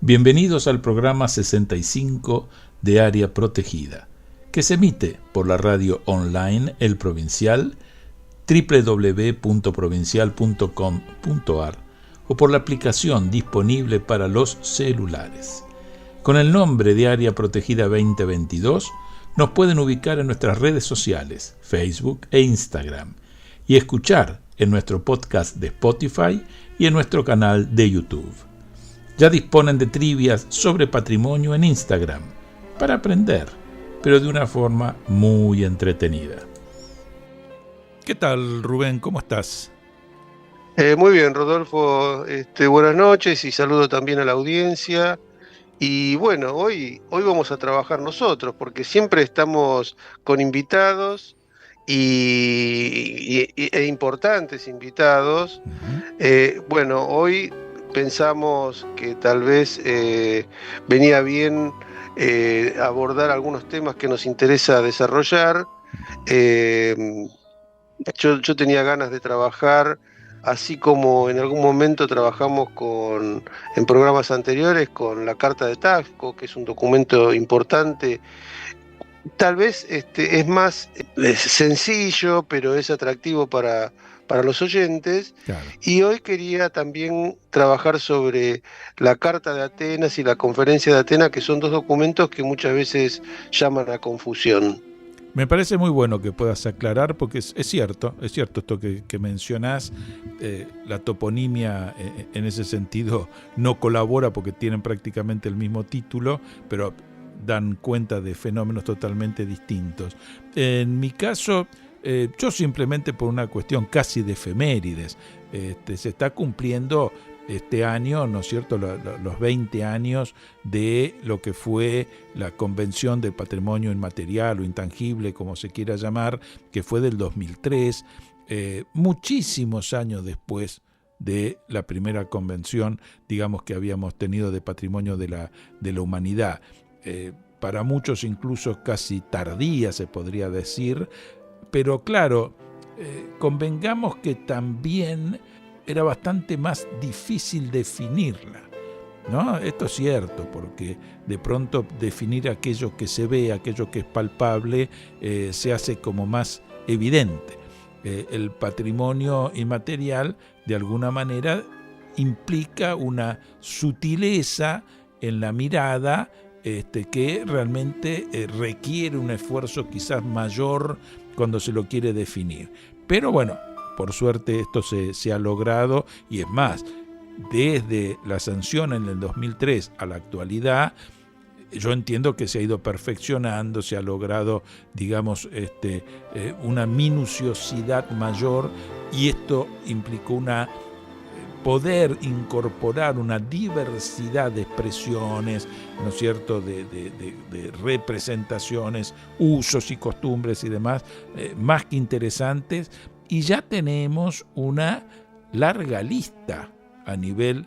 Bienvenidos al programa 65 de Área Protegida, que se emite por la radio online El Provincial, www.provincial.com.ar o por la aplicación disponible para los celulares. Con el nombre de Área Protegida 2022, nos pueden ubicar en nuestras redes sociales, Facebook e Instagram, y escuchar en nuestro podcast de Spotify y en nuestro canal de YouTube. Ya disponen de trivias sobre patrimonio en Instagram para aprender, pero de una forma muy entretenida. ¿Qué tal, Rubén? ¿Cómo estás? Muy bien, Rodolfo. Buenas noches y saludo también a la audiencia. Y bueno, hoy vamos a trabajar nosotros, porque siempre estamos con invitados e importantes invitados. Bueno, hoy pensamos que tal vez venía bien abordar algunos temas que nos interesa desarrollar. Yo tenía ganas de trabajar, así como en algún momento trabajamos en programas anteriores, con la Carta de Tafco, que es un documento importante. Tal vez es más sencillo, pero es atractivo para los oyentes. Claro. Y hoy quería también trabajar sobre la Carta de Atenas y la Conferencia de Atenas, que son dos documentos que muchas veces llaman a confusión. Me parece muy bueno que puedas aclarar, porque es cierto esto que mencionás. La toponimia en ese sentido no colabora porque tienen prácticamente el mismo título, pero dan cuenta de fenómenos totalmente distintos. En mi caso, yo simplemente por una cuestión casi de efemérides, se está cumpliendo este año, ¿no es cierto?, los 20 años de lo que fue la Convención del Patrimonio Inmaterial o Intangible, como se quiera llamar, que fue del 2003, muchísimos años después de la primera convención, digamos, que habíamos tenido de patrimonio de la humanidad. Para muchos incluso casi tardía, se podría decir, pero claro, convengamos que también era bastante más difícil definirla, ¿no? Esto es cierto, porque de pronto definir aquello que se ve, aquello que es palpable, se hace como más evidente. El patrimonio inmaterial, de alguna manera, implica una sutileza en la mirada que realmente requiere un esfuerzo quizás mayor cuando se lo quiere definir. Pero bueno, por suerte esto se ha logrado, y es más, desde la sanción en el 2003 a la actualidad, yo entiendo que se ha ido perfeccionando, se ha logrado, digamos, una minuciosidad mayor, y esto implicó poder incorporar una diversidad de expresiones, ¿no es cierto?, de representaciones, usos y costumbres y demás, más que interesantes, y ya tenemos una larga lista a nivel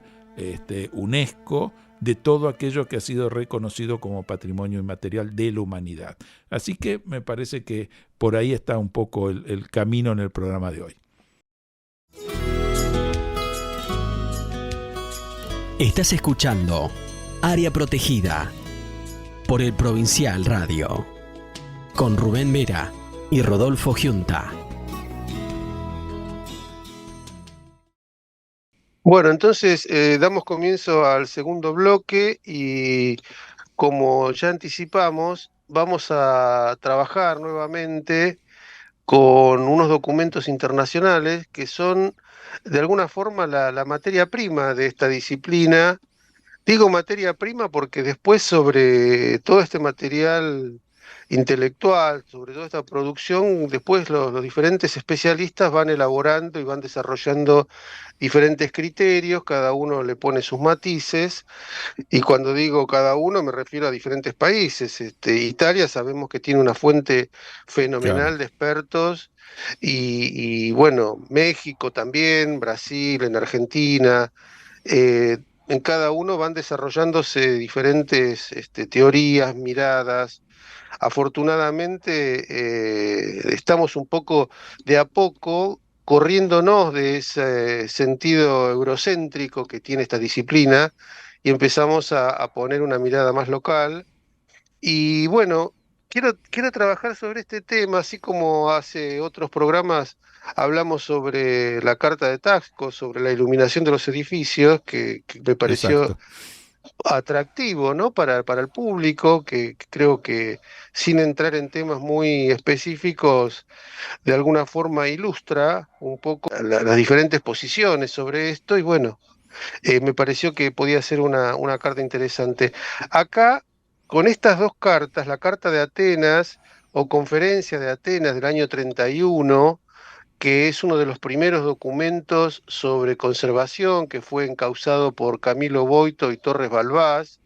UNESCO de todo aquello que ha sido reconocido como patrimonio inmaterial de la humanidad. Así que me parece que por ahí está un poco el camino en el programa de hoy. Estás escuchando Área Protegida por el Provincial Radio, con Rubén Vera y Rodolfo Giunta. Bueno, entonces damos comienzo al segundo bloque y, como ya anticipamos, vamos a trabajar nuevamente con unos documentos internacionales que son de alguna forma la materia prima de esta disciplina. Digo materia prima porque después, sobre todo este material intelectual, sobre toda esta producción, después los diferentes especialistas van elaborando y van desarrollando diferentes criterios, cada uno le pone sus matices, y cuando digo cada uno me refiero a diferentes países. Italia sabemos que tiene una fuente fenomenal, Claro, de expertos, bueno, México también, Brasil, en Argentina. En cada uno van desarrollándose diferentes teorías, miradas. Afortunadamente, estamos un poco de a poco corriéndonos de ese sentido eurocéntrico que tiene esta disciplina, y empezamos a poner una mirada más local. Y bueno, quiero trabajar sobre este tema, así como hace otros programas hablamos sobre la Carta de Taxco, sobre la iluminación de los edificios, que me pareció Exacto. atractivo, ¿no? Para el público, que creo que sin entrar en temas muy específicos, de alguna forma ilustra un poco las diferentes posiciones sobre esto y bueno, me pareció que podía ser una carta interesante. Acá, con estas dos cartas, la Carta de Atenas o Conferencia de Atenas del año 31, que es uno de los primeros documentos sobre conservación que fue encauzado por Camilo Boito y Torres Balbás,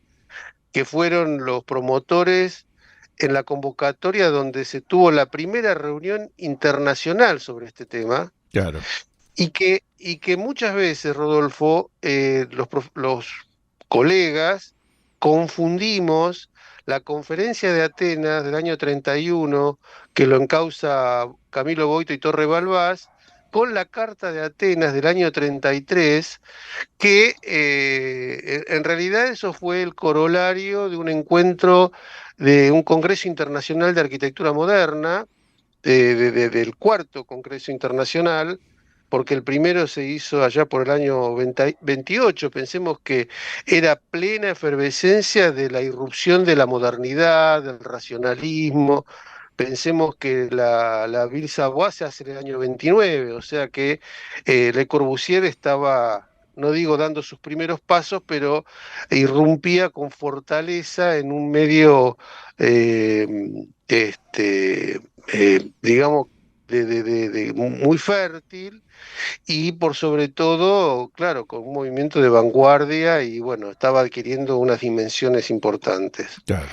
que fueron los promotores en la convocatoria donde se tuvo la primera reunión internacional sobre este tema, Claro. y que muchas veces, Rodolfo, los colegas confundimos la conferencia de Atenas del año 31, que lo encausa Camilo Boito y Torre Balbás, con la Carta de Atenas del año 33, que en realidad eso fue el corolario de un encuentro de un Congreso Internacional de Arquitectura Moderna, del cuarto Congreso Internacional, porque el primero se hizo allá por el año 28. Pensemos que era plena efervescencia de la irrupción de la modernidad, del racionalismo. Pensemos que la Ville Savoie se hace en el año 29, o sea que Le Corbusier estaba, no digo dando sus primeros pasos, pero irrumpía con fortaleza en un medio, eh, digamos, muy fértil y por sobre todo, claro, con un movimiento de vanguardia y bueno, estaba adquiriendo unas dimensiones importantes. Claro.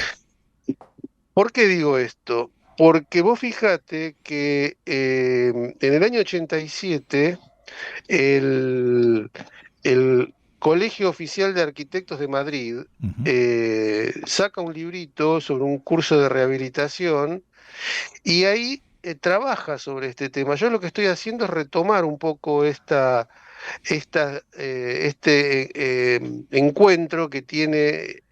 ¿Por qué digo esto? Porque vos fíjate que en el año 87 el, el Colegio Oficial de Arquitectos de Madrid Ujú. saca un librito sobre un curso de rehabilitación y ahí trabaja sobre este tema. Yo lo que estoy haciendo es retomar un poco este encuentro que tiene,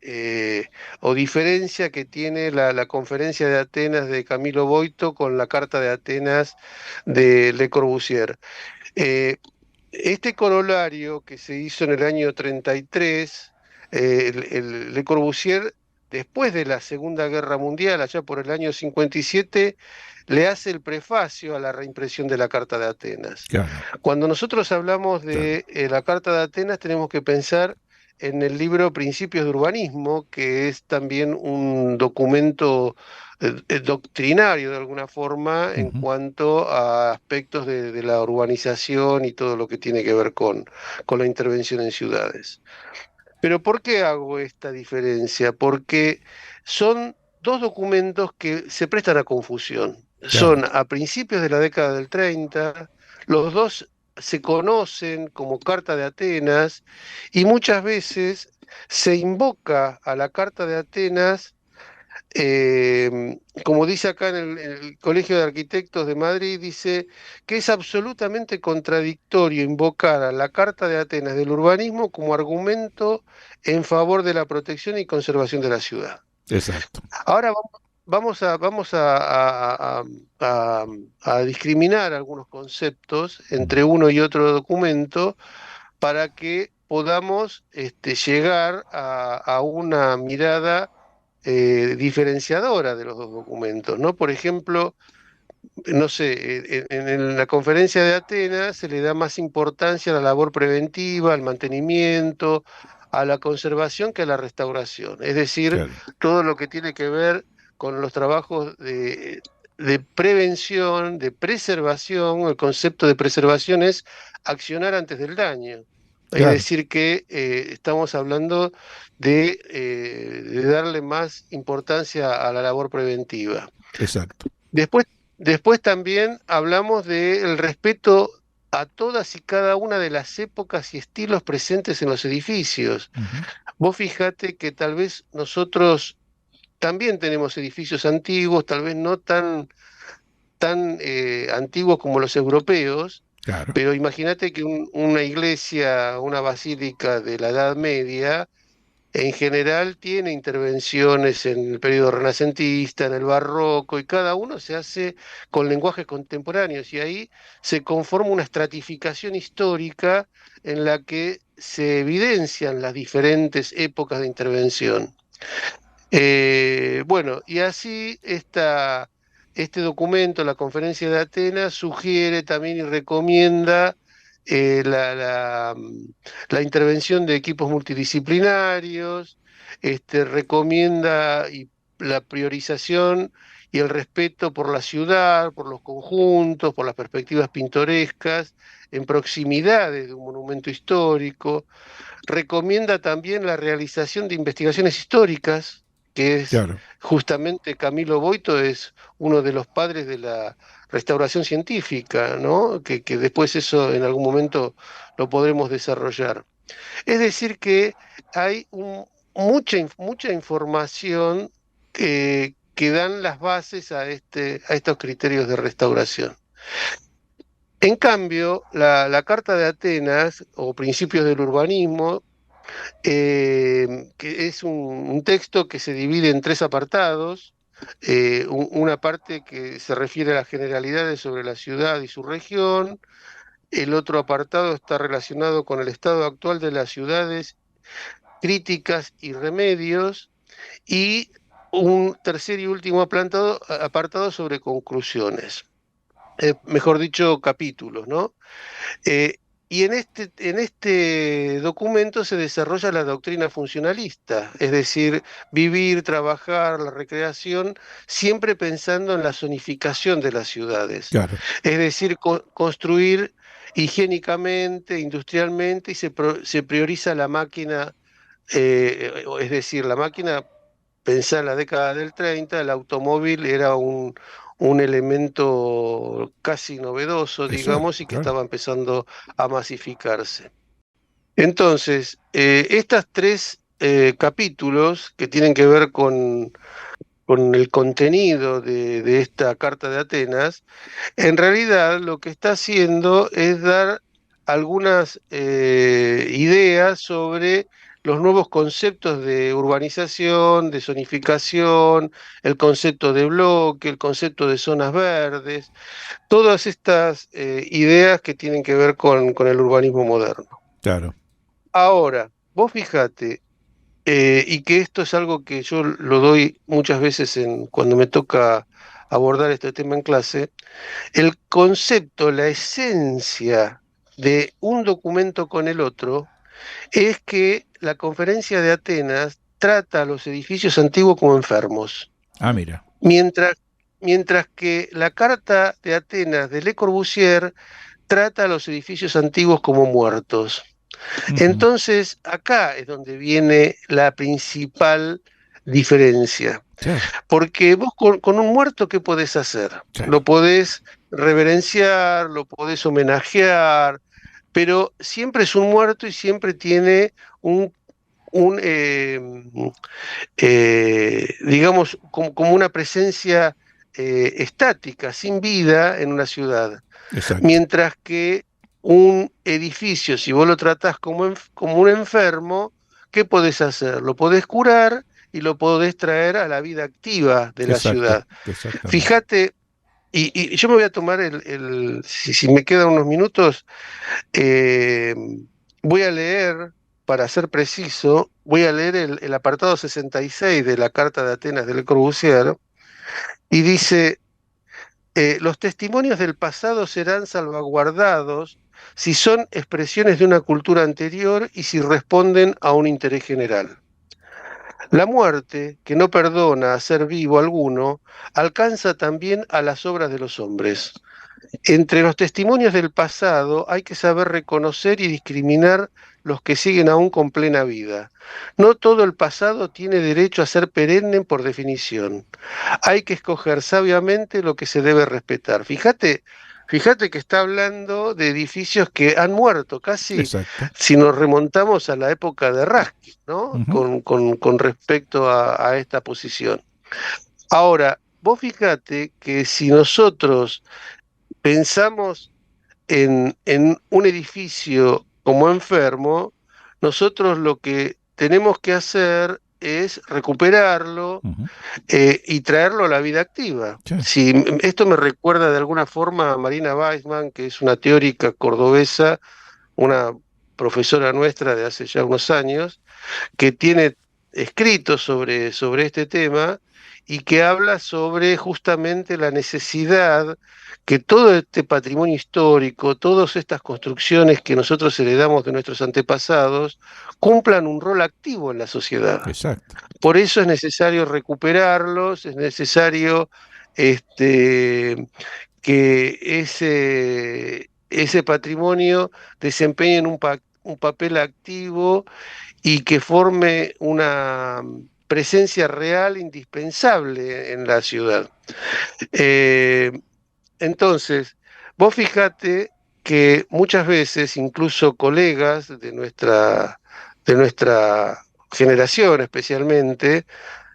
o diferencia que tiene la conferencia de Atenas de Camilo Boito con la Carta de Atenas de Le Corbusier. Eh, este corolario que se hizo en el año 33, Le Corbusier, después de la Segunda Guerra Mundial, allá por el año 57, le hace el prefacio a la reimpresión de la Carta de Atenas. Claro. Cuando nosotros hablamos Claro. de la Carta de Atenas, tenemos que pensar en el libro Principios de Urbanismo, que es también un documento doctrinario de alguna forma en Ujú. cuanto a aspectos de la urbanización y todo lo que tiene que ver con la intervención en ciudades. Pero ¿por qué hago esta diferencia? Porque son dos documentos que se prestan a confusión. Claro. Son a principios de la década del 30, los dos se conocen como Carta de Atenas y muchas veces se invoca a la Carta de Atenas, como dice acá en el Colegio de Arquitectos de Madrid, dice que es absolutamente contradictorio invocar a la Carta de Atenas del urbanismo como argumento en favor de la protección y conservación de la ciudad. Exacto. Ahora vamos a discriminar algunos conceptos entre uno y otro documento para que podamos llegar a una mirada diferenciadora de los dos documentos, ¿no? Por ejemplo, no sé, en la conferencia de Atenas se le da más importancia a la labor preventiva, al mantenimiento, a la conservación que a la restauración. Es decir, Claro. todo lo que tiene que ver con los trabajos de prevención, de preservación. El concepto de preservación es accionar antes del daño. Es Claro. decir, que estamos hablando de darle más importancia a la labor preventiva. Exacto. Después también hablamos del respeto a todas y cada una de las épocas y estilos presentes en los edificios. Ujú. Vos fijate que tal vez nosotros también tenemos edificios antiguos, tal vez no tan antiguos como los europeos, Claro. pero imagínate que una iglesia, una basílica de la Edad Media, en general tiene intervenciones en el periodo renacentista, en el barroco, y cada uno se hace con lenguajes contemporáneos, y ahí se conforma una estratificación histórica en la que se evidencian las diferentes épocas de intervención. Bueno, y así este documento, la Conferencia de Atenas, sugiere también y recomienda la intervención de equipos multidisciplinarios, recomienda la priorización y el respeto por la ciudad, por los conjuntos, por las perspectivas pintorescas, en proximidades de un monumento histórico. Recomienda también la realización de investigaciones históricas, que es Claro. justamente Camilo Boito, es uno de los padres de la restauración científica, ¿no? Que después eso en algún momento lo podremos desarrollar. Es decir, que hay mucha información que dan las bases a estos criterios de restauración. En cambio, la Carta de Atenas, o Principios del Urbanismo, que es un texto que se divide en 3 apartados, una parte que se refiere a las generalidades sobre la ciudad y su región, el otro apartado está relacionado con el estado actual de las ciudades, críticas y remedios, y un tercer y último apartado sobre conclusiones. Mejor dicho, capítulos, ¿no? Y en este documento se desarrolla la doctrina funcionalista, es decir, vivir, trabajar, la recreación, siempre pensando en la zonificación de las ciudades. Claro. Es decir, construir higiénicamente, industrialmente, y se prioriza la máquina, es decir, la máquina. Pensá en la década del 30, el automóvil era un elemento casi novedoso, Exacto, digamos, y que claro. estaba empezando a masificarse. Entonces, estos 3 capítulos que tienen que ver con el contenido de esta Carta de Atenas, en realidad lo que está haciendo es dar algunas ideas sobre los nuevos conceptos de urbanización, de zonificación, el concepto de bloque, el concepto de zonas verdes, todas estas ideas que tienen que ver con el urbanismo moderno. Claro. Ahora, vos fíjate, y que esto es algo que yo lo doy muchas veces cuando me toca abordar este tema en clase, el concepto, la esencia de un documento con el otro es que la Conferencia de Atenas trata a los edificios antiguos como enfermos, Ah, mira. mientras que la Carta de Atenas de Le Corbusier trata a los edificios antiguos como muertos. Ujú. Entonces, acá es donde viene la principal diferencia. Claro, Porque vos con un muerto, ¿qué podés hacer? claro. Lo podés reverenciar, lo podés homenajear, pero siempre es un muerto y siempre tiene un digamos, como una presencia estática, sin vida en una ciudad. Exacto. Mientras que un edificio, si vos lo tratás como un enfermo, ¿qué podés hacer? Lo podés curar y lo podés traer a la vida activa de la Exacto. ciudad. Exactamente. Fíjate, y yo me voy a tomar si me quedan unos minutos, voy a leer, para ser preciso, voy a leer el apartado 66 de la Carta de Atenas de Le Corbusier, y dice: los testimonios del pasado serán salvaguardados si son expresiones de una cultura anterior y si responden a un interés general. La muerte, que no perdona a ser vivo alguno, alcanza también a las obras de los hombres. Entre los testimonios del pasado hay que saber reconocer y discriminar los que siguen aún con plena vida. No todo el pasado tiene derecho a ser perenne por definición. Hay que escoger sabiamente lo que se debe respetar. Fíjate que está hablando de edificios que han muerto, casi Exacto. si nos remontamos a la época de Raskin, ¿no? Ujú. Con respecto a esta posición. Ahora, vos fíjate que si nosotros pensamos en un edificio como enfermo, nosotros lo que tenemos que hacer es recuperarlo Ujú. y traerlo a la vida activa. Sí. Si, esto me recuerda de alguna forma a Marina Weissman, que es una teórica cordobesa, una profesora nuestra de hace ya unos años, que tiene escritos sobre este tema y que habla sobre justamente la necesidad que todo este patrimonio histórico, todas estas construcciones que nosotros heredamos de nuestros antepasados, cumplan un rol activo en la sociedad. Exacto. Por eso es necesario recuperarlos, es necesario este, que ese patrimonio desempeñe un papel activo y que forme una presencia real indispensable en la ciudad. Eh, entonces, vos fíjate que muchas veces, incluso colegas de nuestra generación especialmente,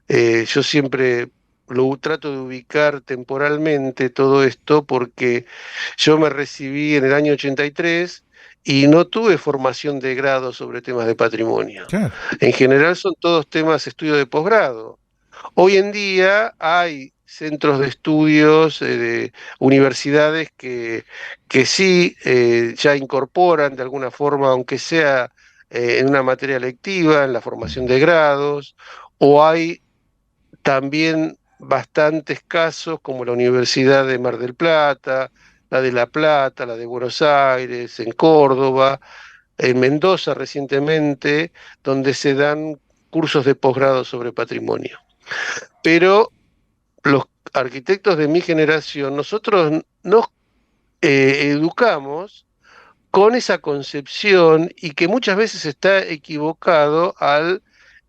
yo siempre lo trato de ubicar temporalmente todo esto porque yo me recibí en el año 83 y no tuve formación de grado sobre temas de patrimonio. Claro. En general son todos temas de estudio de posgrado. Hoy en día hay centros de estudios, de universidades que sí ya incorporan de alguna forma, aunque sea en una materia lectiva, en la formación de grados, o hay también bastantes casos como la Universidad de Mar del Plata, la de La Plata, la de Buenos Aires, en Córdoba, en Mendoza recientemente, donde se dan cursos de posgrado sobre patrimonio. Pero los arquitectos de mi generación, nosotros nos educamos con esa concepción y que muchas veces está equivocado al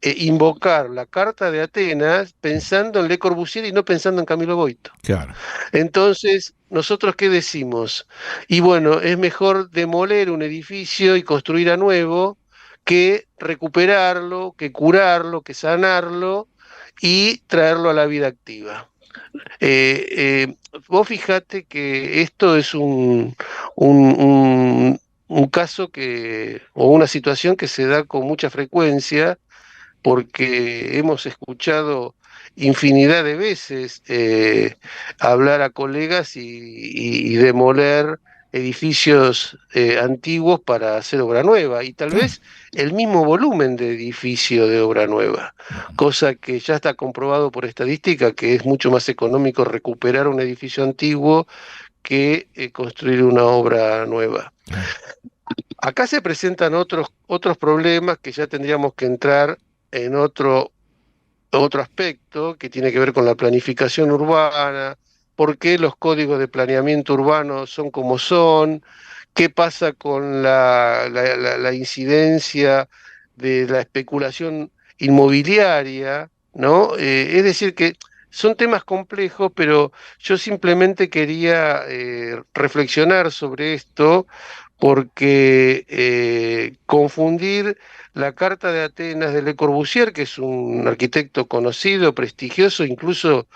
invocar la Carta de Atenas pensando en Le Corbusier y no pensando en Camilo Boito. Claro. Entonces, ¿nosotros qué decimos? Y bueno, es mejor demoler un edificio y construir a nuevo que recuperarlo, que curarlo, que sanarlo y traerlo a la vida activa. Vos fijate que esto es un caso o una situación que se da con mucha frecuencia porque hemos escuchado infinidad de veces hablar a colegas y demoler edificios antiguos para hacer obra nueva y tal Claro. vez el mismo volumen de edificio de obra nueva, cosa que ya está comprobado por estadística que es mucho más económico recuperar un edificio antiguo que construir una obra nueva. Claro. Acá se presentan otros problemas que ya tendríamos que entrar en otro aspecto que tiene que ver con la planificación urbana, por qué los códigos de planeamiento urbano son como son, qué pasa con la incidencia de la especulación inmobiliaria, ¿no? Es decir, que son temas complejos, pero yo simplemente quería reflexionar sobre esto porque confundir la Carta de Atenas de Le Corbusier, que es un arquitecto conocido, prestigioso, incluso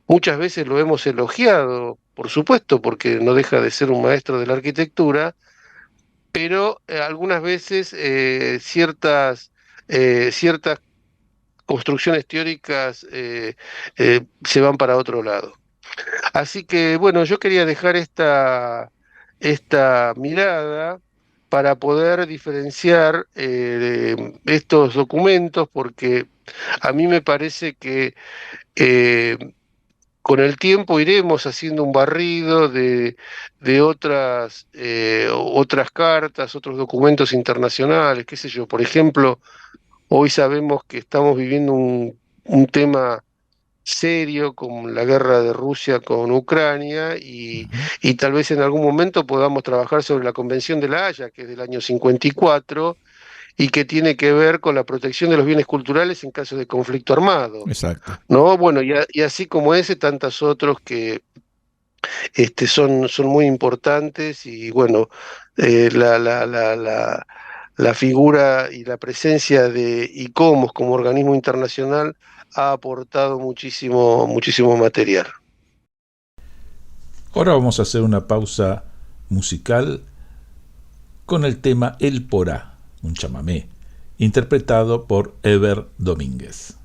muchas veces lo hemos elogiado, por supuesto, porque no deja de ser un maestro de la arquitectura, pero algunas veces ciertas construcciones teóricas se van para otro lado. Así que, bueno, yo quería dejar esta mirada para poder diferenciar estos documentos, porque a mí me parece que eh, con el tiempo iremos haciendo un barrido de otras cartas, otros documentos internacionales, qué sé yo. Por ejemplo, hoy sabemos que estamos viviendo un tema serio como la guerra de Rusia con Ucrania Ujú. y tal vez en algún momento podamos trabajar sobre la Convención de La Haya, que es del año 54 y que tiene que ver con la protección de los bienes culturales en caso de conflicto armado, Exacto. ¿no? Bueno, y así como ese, tantos otros que son muy importantes y bueno, la figura y la presencia de ICOMOS como organismo internacional ha aportado muchísimo material. Ahora vamos a hacer una pausa musical con el tema El Porá, un chamamé, interpretado por Ever Domínguez.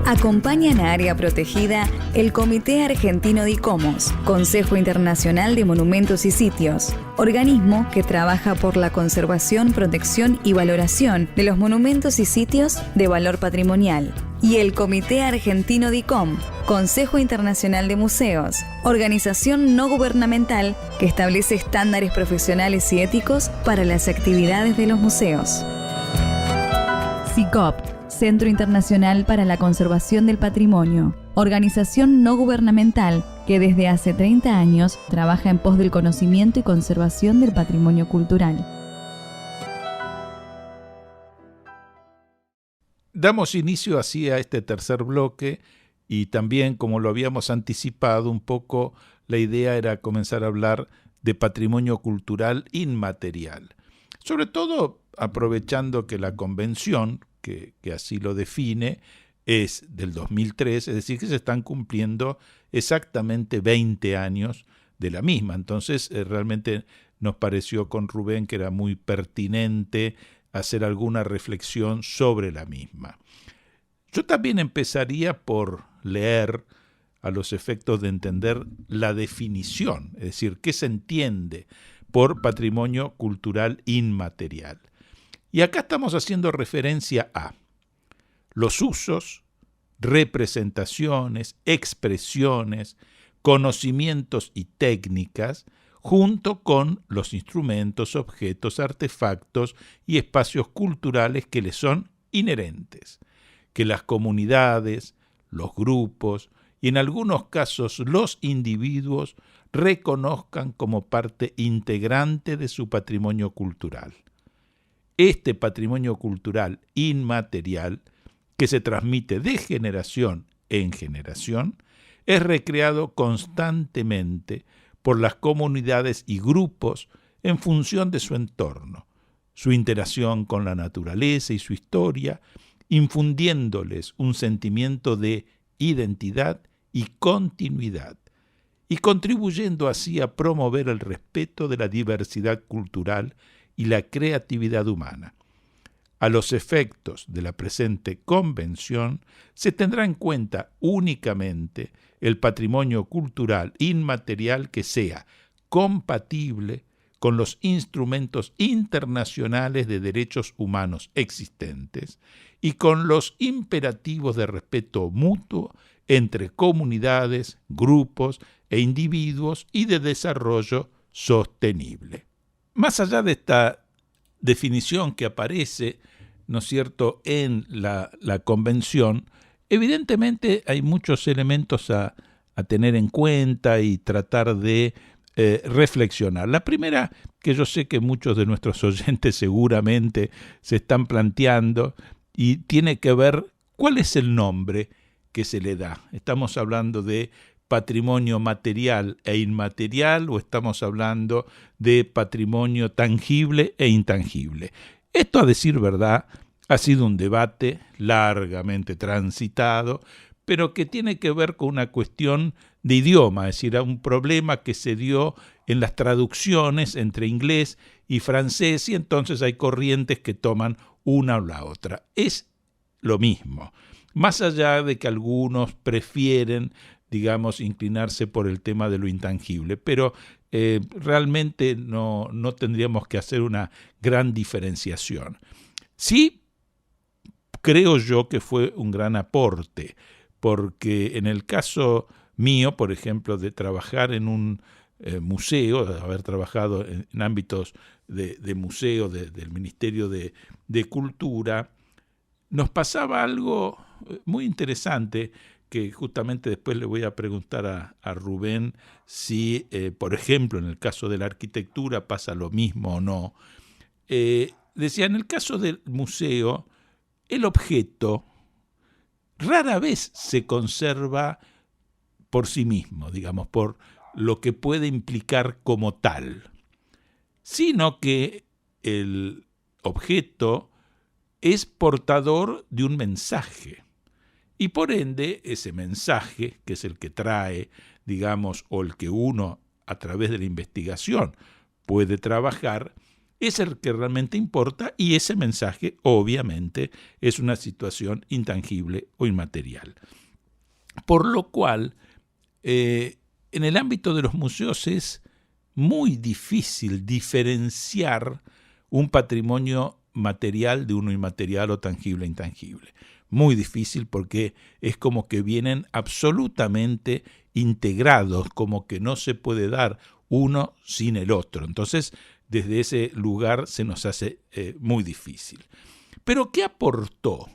Acompañan a Área Protegida el Comité Argentino de ICOMOS, Consejo Internacional de Monumentos y Sitios, organismo que trabaja por la conservación, protección y valoración de los monumentos y sitios de valor patrimonial, y el Comité Argentino de ICOM, Consejo Internacional de Museos, organización no gubernamental que establece estándares profesionales y éticos para las actividades de los museos. CICOP, Centro Internacional para la Conservación del Patrimonio, organización no gubernamental que desde hace 30 años trabaja en pos del conocimiento y conservación del patrimonio cultural. Damos inicio así a este tercer bloque y también, como lo habíamos anticipado un poco, la idea era comenzar a hablar de patrimonio cultural inmaterial. Sobre todo aprovechando que la convención, que así lo define, es del 2003, es decir, que se están cumpliendo exactamente 20 años de la misma. Entonces, realmente nos pareció con Rubén que era muy pertinente hacer alguna reflexión sobre la misma. Yo también empezaría por leer, a los efectos de entender la definición, es decir, qué se entiende por patrimonio cultural inmaterial. Y acá estamos haciendo referencia a los usos, representaciones, expresiones, conocimientos y técnicas, junto con los instrumentos, objetos, artefactos y espacios culturales que les son inherentes, que las comunidades, los grupos y en algunos casos los individuos reconozcan como parte integrante de su patrimonio cultural. Este patrimonio cultural inmaterial, que se transmite de generación en generación, es recreado constantemente por las comunidades y grupos en función de su entorno, su interacción con la naturaleza y su historia, infundiéndoles un sentimiento de identidad y continuidad, y contribuyendo así a promover el respeto de la diversidad cultural y la creatividad humana. A los efectos de la presente convención se tendrá en cuenta únicamente el patrimonio cultural inmaterial que sea compatible con los instrumentos internacionales de derechos humanos existentes y con los imperativos de respeto mutuo entre comunidades, grupos e individuos y de desarrollo sostenible. Más allá de esta definición que aparece, ¿no es cierto?, en la convención, evidentemente hay muchos elementos a tener en cuenta y tratar de reflexionar. La primera, que yo sé que muchos de nuestros oyentes seguramente se están planteando, y tiene que ver cuál es el nombre que se le da. ¿Estamos hablando de patrimonio material e inmaterial o estamos hablando de patrimonio tangible e intangible? Esto, a decir verdad, ha sido un debate largamente transitado, pero que tiene que ver con una cuestión de idioma, es decir, un problema que se dio en las traducciones entre inglés y francés, y entonces hay corrientes que toman una o la otra. Es lo mismo, más allá de que algunos prefieren, digamos, inclinarse por el tema de lo intangible, pero realmente no tendríamos que hacer una gran diferenciación. Sí, creo yo que fue un gran aporte, porque en el caso mío, por ejemplo, de trabajar en un museo, de haber trabajado en ámbitos de museo del Ministerio de Cultura, nos pasaba algo muy interesante, que justamente después le voy a preguntar a Rubén si, por ejemplo, en el caso de la arquitectura pasa lo mismo o no. Decía, en el caso del museo, el objeto rara vez se conserva por sí mismo, digamos, por lo que puede implicar como tal, sino que el objeto es portador de un mensaje. Y por ende, ese mensaje, que es el que trae, digamos, o el que uno a través de la investigación puede trabajar, es el que realmente importa, y ese mensaje, obviamente, es una situación intangible o inmaterial. Por lo cual, en el ámbito de los museos es muy difícil diferenciar un patrimonio material de uno inmaterial o tangible e intangible. Muy difícil, porque es como que vienen absolutamente integrados, como que no se puede dar uno sin el otro. Entonces, desde ese lugar se nos hace muy difícil. Pero ¿qué aportó,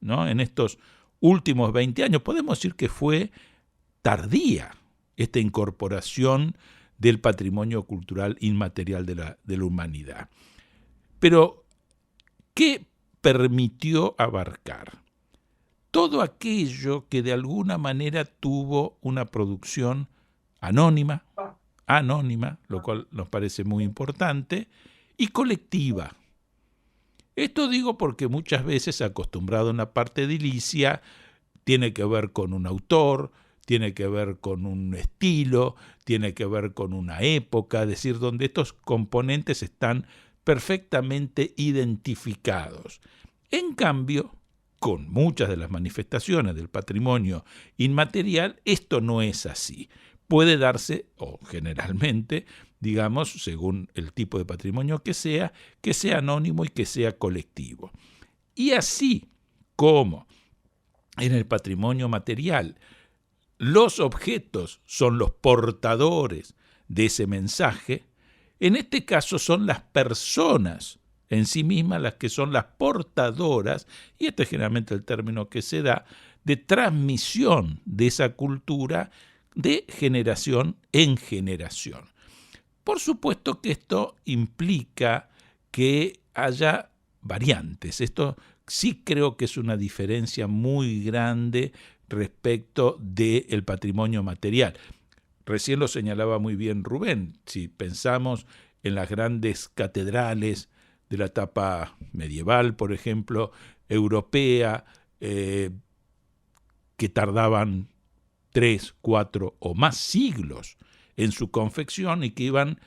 ¿no?, en estos últimos 20 años? Podemos decir que fue tardía esta incorporación del patrimonio cultural inmaterial de la humanidad. Pero, ¿qué permitió abarcar? Todo aquello que de alguna manera tuvo una producción anónima, lo cual nos parece muy importante, y colectiva. Esto digo porque muchas veces, acostumbrado en la parte edilicia, tiene que ver con un autor, tiene que ver con un estilo, tiene que ver con una época, es decir, donde estos componentes están perfectamente identificados. En cambio, con muchas de las manifestaciones del patrimonio inmaterial, esto no es así. Puede darse, o generalmente, digamos, según el tipo de patrimonio que sea anónimo y que sea colectivo. Y así como en el patrimonio material los objetos son los portadores de ese mensaje, en este caso son las personas en sí mismas las que son las portadoras, y este es generalmente el término que se da, de transmisión de esa cultura de generación en generación. Por supuesto que esto implica que haya variantes. Esto sí creo que es una diferencia muy grande respecto del patrimonio material. Recién lo señalaba muy bien Rubén. Si pensamos en las grandes catedrales de la etapa medieval, por ejemplo, europea, que tardaban 3, 4 o más siglos en su confección y que iban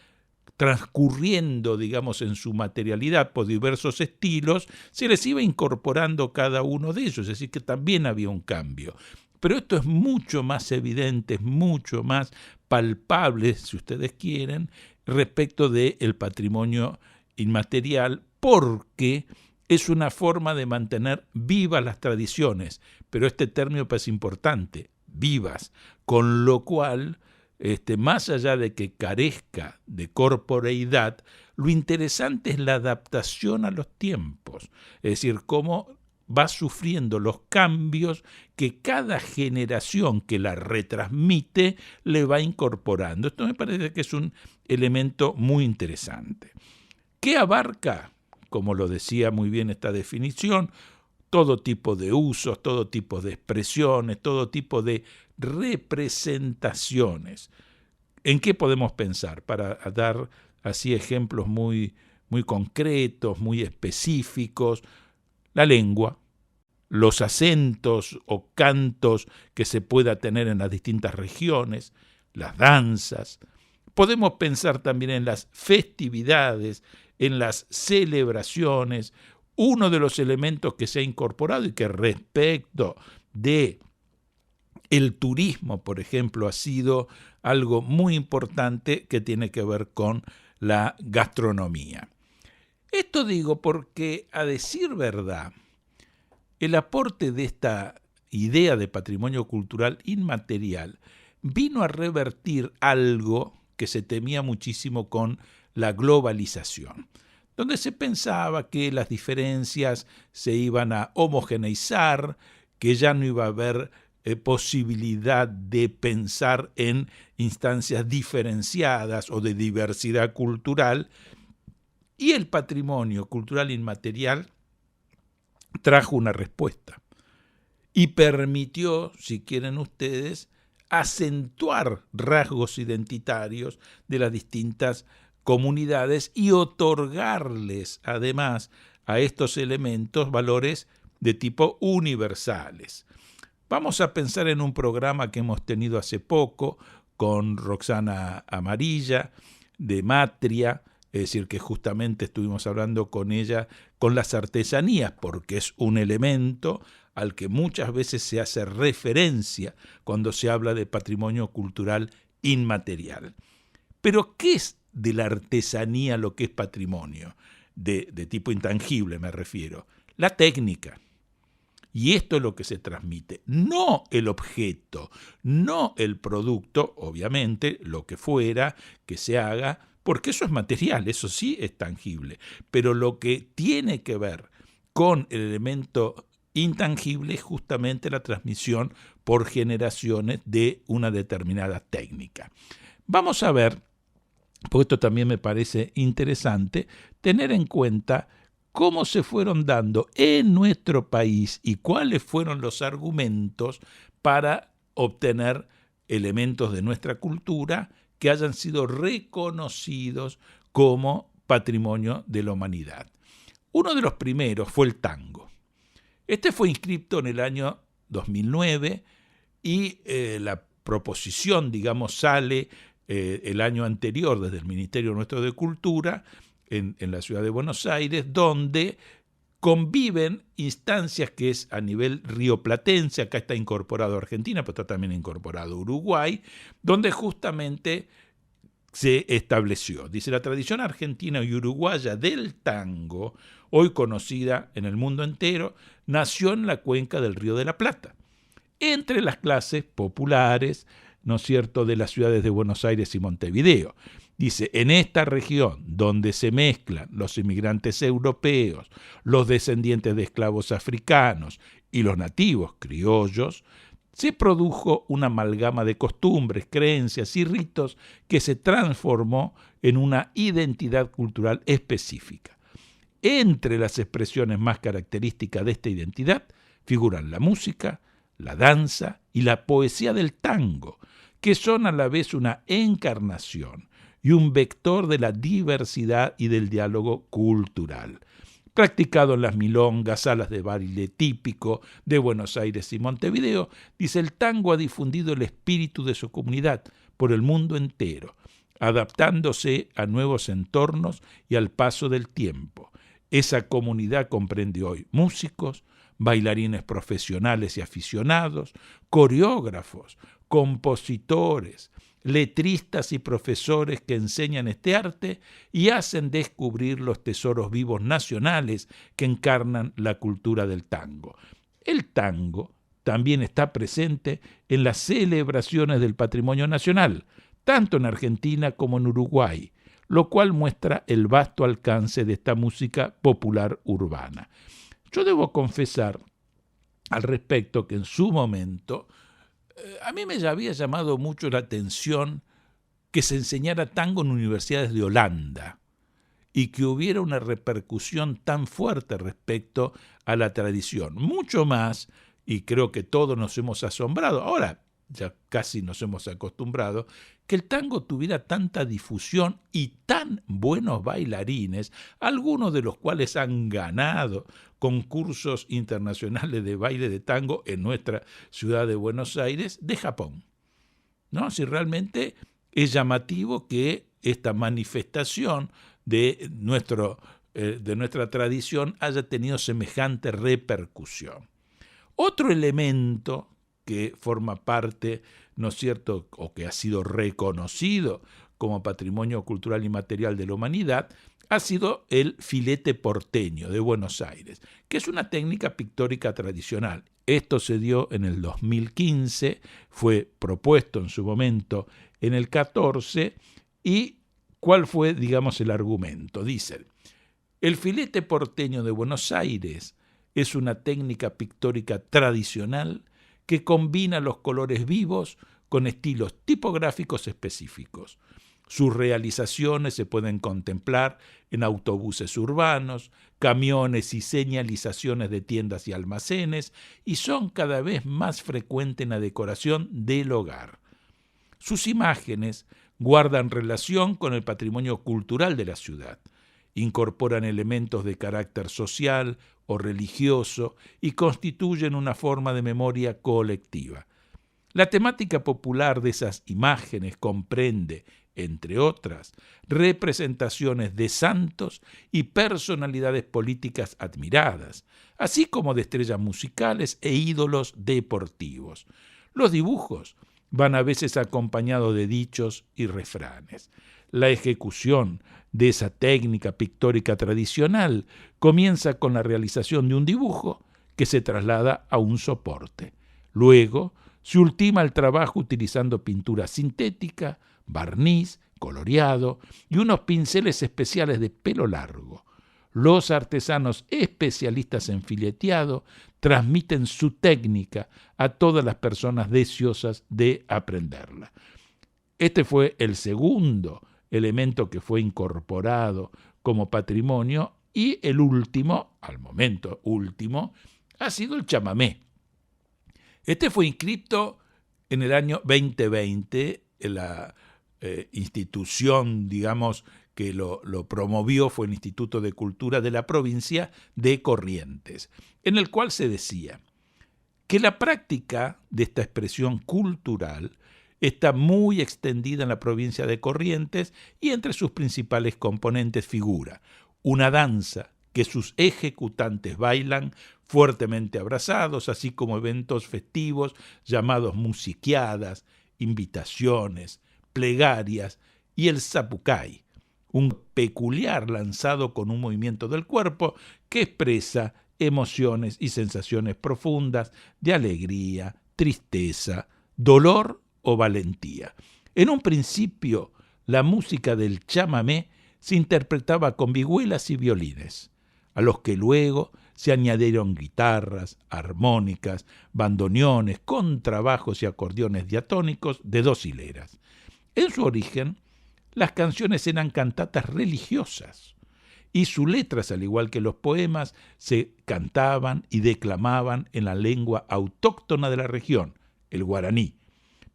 transcurriendo, digamos, en su materialidad por diversos estilos, se les iba incorporando cada uno de ellos, es decir, que también había un cambio. Pero esto es mucho más evidente, es mucho más palpable, si ustedes quieren, respecto del patrimonio inmaterial, porque es una forma de mantener vivas las tradiciones, pero este término es importante, vivas, con lo cual, más allá de que carezca de corporeidad, lo interesante es la adaptación a los tiempos, es decir, cómo va sufriendo los cambios que cada generación que la retransmite le va incorporando. Esto me parece que es un elemento muy interesante. ¿Qué abarca? Como lo decía muy bien esta definición, todo tipo de usos, todo tipo de expresiones, todo tipo de representaciones. ¿En qué podemos pensar? Para dar así ejemplos muy, muy concretos, muy específicos. La lengua, los acentos o cantos que se pueda tener en las distintas regiones, las danzas. Podemos pensar también en las festividades, en las celebraciones. Uno de los elementos que se ha incorporado y que respecto de el turismo, por ejemplo, ha sido algo muy importante que tiene que ver con la gastronomía. Esto digo porque, a decir verdad, el aporte de esta idea de patrimonio cultural inmaterial vino a revertir algo que se temía muchísimo con la globalización, donde se pensaba que las diferencias se iban a homogeneizar, que ya no iba a haber posibilidad de pensar en instancias diferenciadas o de diversidad cultural, y el patrimonio cultural inmaterial trajo una respuesta y permitió, si quieren ustedes, acentuar rasgos identitarios de las distintas comunidades y otorgarles, además, a estos elementos valores de tipo universales. Vamos a pensar en un programa que hemos tenido hace poco con Roxana Amarilla, de Matria, es decir, que justamente estuvimos hablando con ella con las artesanías, porque es un elemento al que muchas veces se hace referencia cuando se habla de patrimonio cultural inmaterial. Pero, ¿qué es de la artesanía lo que es patrimonio? De tipo intangible me refiero. La técnica. Y esto es lo que se transmite, no el objeto, no el producto, obviamente, lo que fuera que se haga, porque eso es material, eso sí es tangible, pero lo que tiene que ver con el elemento intangible es justamente la transmisión por generaciones de una determinada técnica. Vamos a ver, porque esto también me parece interesante, tener en cuenta cómo se fueron dando en nuestro país y cuáles fueron los argumentos para obtener elementos de nuestra cultura que hayan sido reconocidos como patrimonio de la humanidad. Uno de los primeros fue el tango. Este fue inscrito en el año 2009 y la proposición, digamos, sale el año anterior desde el Ministerio nuestro de Cultura en la ciudad de Buenos Aires, donde conviven instancias que es a nivel rioplatense, acá está incorporado Argentina, pero está también incorporado Uruguay, donde justamente se estableció. Dice, la tradición argentina y uruguaya del tango, hoy conocida en el mundo entero, nació en la cuenca del Río de la Plata, entre las clases populares, ¿no es cierto?, de las ciudades de Buenos Aires y Montevideo. Dice, en esta región donde se mezclan los inmigrantes europeos, los descendientes de esclavos africanos y los nativos criollos, se produjo una amalgama de costumbres, creencias y ritos que se transformó en una identidad cultural específica. Entre las expresiones más características de esta identidad figuran la música, la danza y la poesía del tango, que son a la vez una encarnación y un vector de la diversidad y del diálogo cultural. Practicado en las milongas, salas de baile típico de Buenos Aires y Montevideo, dice, el tango ha difundido el espíritu de su comunidad por el mundo entero, adaptándose a nuevos entornos y al paso del tiempo. Esa comunidad comprende hoy músicos, bailarines profesionales y aficionados, coreógrafos, compositores, letristas y profesores que enseñan este arte y hacen descubrir los tesoros vivos nacionales que encarnan la cultura del tango. El tango también está presente en las celebraciones del patrimonio nacional, tanto en Argentina como en Uruguay, lo cual muestra el vasto alcance de esta música popular urbana. Yo debo confesar al respecto que en su momento a mí me había llamado mucho la atención que se enseñara tango en universidades de Holanda y que hubiera una repercusión tan fuerte respecto a la tradición. Mucho más, y creo que todos nos hemos asombrado, ahora ya casi nos hemos acostumbrado, que el tango tuviera tanta difusión y tan buenos bailarines, algunos de los cuales han ganado concursos internacionales de baile de tango en nuestra ciudad de Buenos Aires, de Japón. ¿No? Si realmente es llamativo que esta manifestación de nuestra tradición haya tenido semejante repercusión. Otro elemento que forma parte, ¿no es cierto?, o que ha sido reconocido como patrimonio cultural y material de la humanidad, ha sido el filete porteño de Buenos Aires, que es una técnica pictórica tradicional. Esto se dio en el 2015, fue propuesto en su momento en el 14, y ¿cuál fue, digamos, el argumento? Dicen, el filete porteño de Buenos Aires es una técnica pictórica tradicional que combina los colores vivos con estilos tipográficos específicos. Sus realizaciones se pueden contemplar en autobuses urbanos, camiones y señalizaciones de tiendas y almacenes, y son cada vez más frecuentes en la decoración del hogar. Sus imágenes guardan relación con el patrimonio cultural de la ciudad, incorporan elementos de carácter social o religioso y constituyen una forma de memoria colectiva. La temática popular de esas imágenes comprende, entre otras, representaciones de santos y personalidades políticas admiradas, así como de estrellas musicales e ídolos deportivos. Los dibujos van a veces acompañados de dichos y refranes. La ejecución de esa técnica pictórica tradicional comienza con la realización de un dibujo que se traslada a un soporte. Luego se ultima el trabajo utilizando pintura sintética, barniz, coloreado y unos pinceles especiales de pelo largo. Los artesanos especialistas en fileteado transmiten su técnica a todas las personas deseosas de aprenderla. Este fue el segundo elemento que fue incorporado como patrimonio, y el último, al momento último, ha sido el chamamé. Este fue inscrito en el año 2020, en la institución, digamos, que lo promovió fue el Instituto de Cultura de la provincia de Corrientes, en el cual se decía que la práctica de esta expresión cultural está muy extendida en la provincia de Corrientes y entre sus principales componentes figura una danza que sus ejecutantes bailan fuertemente abrazados, así como eventos festivos llamados musiqueadas, invitaciones, plegarias y el zapucay, un peculiar lanzado con un movimiento del cuerpo que expresa emociones y sensaciones profundas de alegría, tristeza, dolor o valentía. En un principio, la música del chamamé se interpretaba con vihuelas y violines, a los que luego se añadieron guitarras, armónicas, bandoneones, contrabajos y acordeones diatónicos de 2 hileras. En su origen, las canciones eran cantatas religiosas y sus letras, al igual que los poemas, se cantaban y declamaban en la lengua autóctona de la región, el guaraní,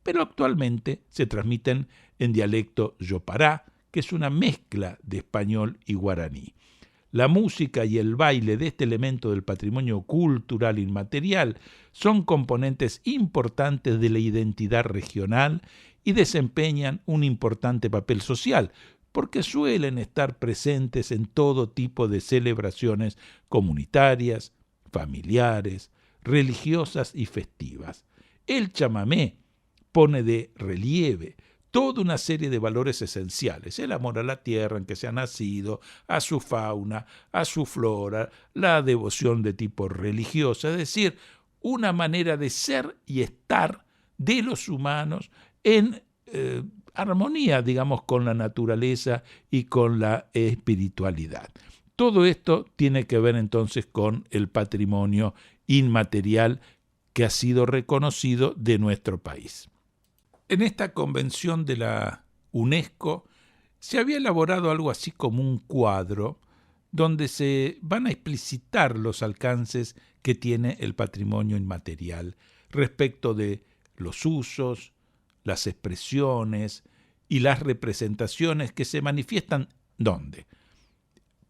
pero actualmente se transmiten en dialecto yopará, que es una mezcla de español y guaraní. La música y el baile de este elemento del patrimonio cultural inmaterial son componentes importantes de la identidad regional y desempeñan un importante papel social, porque suelen estar presentes en todo tipo de celebraciones comunitarias, familiares, religiosas y festivas. El chamamé pone de relieve toda una serie de valores esenciales: el amor a la tierra en que se ha nacido, a su fauna, a su flora, la devoción de tipo religioso, es decir, una manera de ser y estar de los humanos en armonía, digamos, con la naturaleza y con la espiritualidad. Todo esto tiene que ver entonces con el patrimonio inmaterial que ha sido reconocido de nuestro país. En esta convención de la UNESCO se había elaborado algo así como un cuadro donde se van a explicitar los alcances que tiene el patrimonio inmaterial respecto de los usos, las expresiones y las representaciones que se manifiestan, ¿dónde?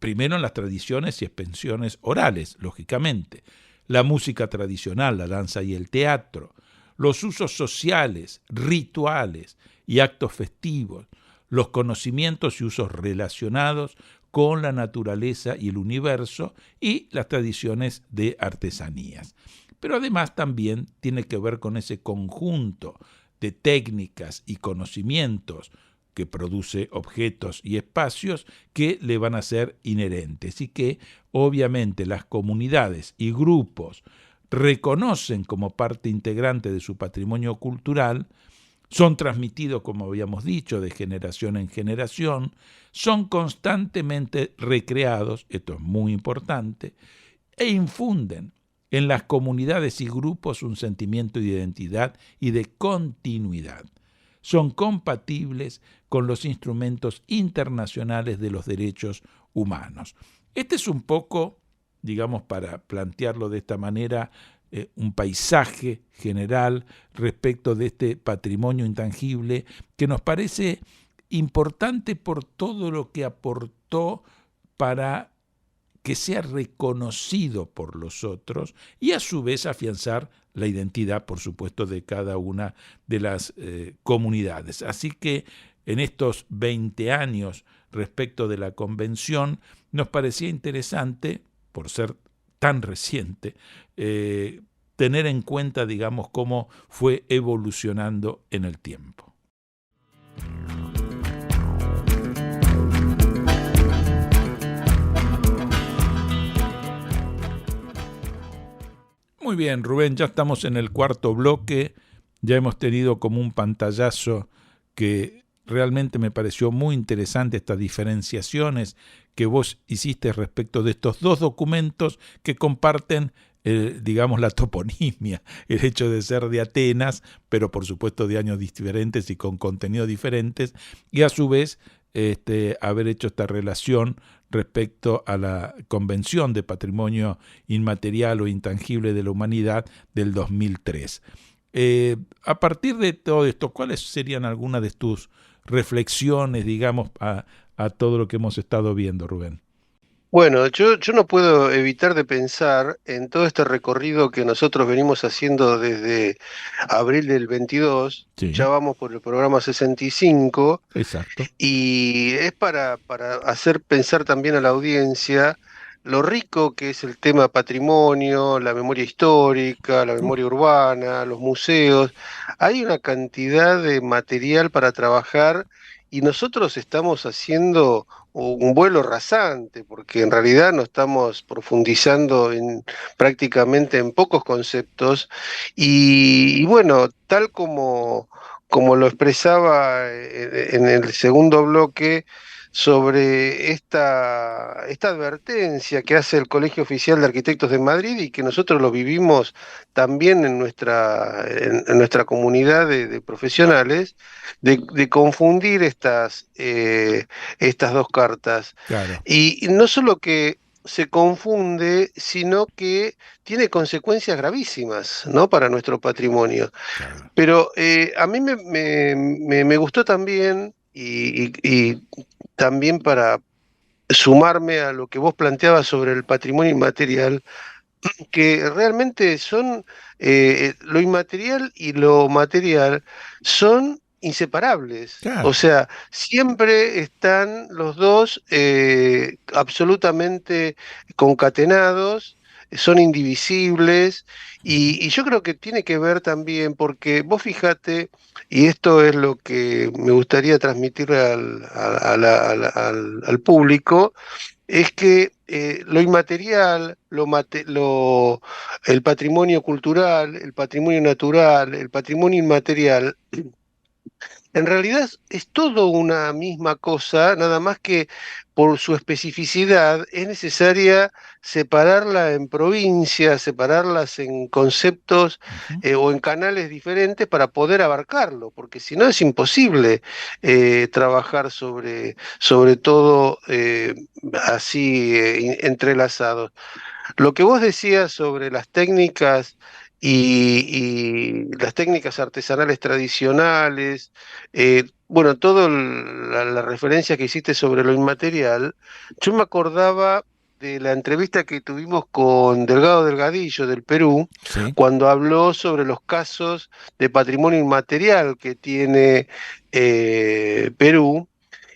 Primero en las tradiciones y expresiones orales, lógicamente, la música tradicional, la danza y el teatro, los usos sociales, rituales y actos festivos, los conocimientos y usos relacionados con la naturaleza y el universo y las tradiciones de artesanías. Pero además también tiene que ver con ese conjunto de técnicas y conocimientos que produce objetos y espacios que le van a ser inherentes y que obviamente las comunidades y grupos reconocen como parte integrante de su patrimonio cultural, son transmitidos, como habíamos dicho, de generación en generación, son constantemente recreados, esto es muy importante, e infunden en las comunidades y grupos un sentimiento de identidad y de continuidad. Son compatibles con los instrumentos internacionales de los derechos humanos. Este es un poco, digamos, para plantearlo de esta manera, un paisaje general respecto de este patrimonio intangible que nos parece importante por todo lo que aportó para que sea reconocido por los otros y a su vez afianzar la identidad, por supuesto, de cada una de las comunidades. Así que en estos 20 años respecto de la convención nos parecía interesante, por ser tan reciente, tener en cuenta, digamos, cómo fue evolucionando en el tiempo. Muy bien, Rubén, ya estamos en el cuarto bloque, ya hemos tenido como un pantallazo que realmente me pareció muy interesante, estas diferenciaciones que vos hiciste respecto de estos dos documentos que comparten, digamos, la toponimia, el hecho de ser de Atenas, pero por supuesto de años diferentes y con contenidos diferentes, y a su vez haber hecho esta relación respecto a la Convención de Patrimonio Inmaterial o Intangible de la Humanidad del 2003. A partir de todo esto, ¿cuáles serían algunas de tus reflexiones, digamos, a todo lo que hemos estado viendo, Rubén? Bueno, yo no puedo evitar de pensar en todo este recorrido que nosotros venimos haciendo desde abril del 22, Sí. Ya vamos por el programa 65, Exacto. y es para hacer pensar también a la audiencia lo rico que es el tema patrimonio, la memoria histórica, la memoria urbana, los museos. Hay una cantidad de material para trabajar y nosotros estamos haciendo un vuelo rasante, porque en realidad no estamos profundizando prácticamente en pocos conceptos. Y bueno, tal como lo expresaba en el segundo bloque, sobre esta advertencia que hace el Colegio Oficial de Arquitectos de Madrid y que nosotros lo vivimos también en nuestra comunidad de profesionales, de confundir estas dos cartas. Claro, Y no solo que se confunde, sino que tiene consecuencias gravísimas, ¿no? Para nuestro patrimonio. claro. Pero a mí me gustó también, y también para sumarme a lo que vos planteabas sobre el patrimonio inmaterial, que realmente son lo inmaterial y lo material son inseparables. O Claro. sea, siempre están los dos absolutamente concatenados, son indivisibles, y yo creo que tiene que ver también, porque vos fíjate, y esto es lo que me gustaría transmitirle al público, es que lo inmaterial, el patrimonio cultural, el patrimonio natural, el patrimonio inmaterial, en realidad es todo una misma cosa, nada más que por su especificidad es necesaria separarla en provincias, separarlas en conceptos Ujú. o en canales diferentes para poder abarcarlo, porque si no es imposible trabajar sobre todo así entrelazados. Lo que vos decías sobre las técnicas y las técnicas artesanales tradicionales, bueno, toda la referencia que hiciste sobre lo inmaterial, yo me acordaba de la entrevista que tuvimos con Delgado Delgadillo del Perú, Sí, cuando habló sobre los casos de patrimonio inmaterial que tiene Perú,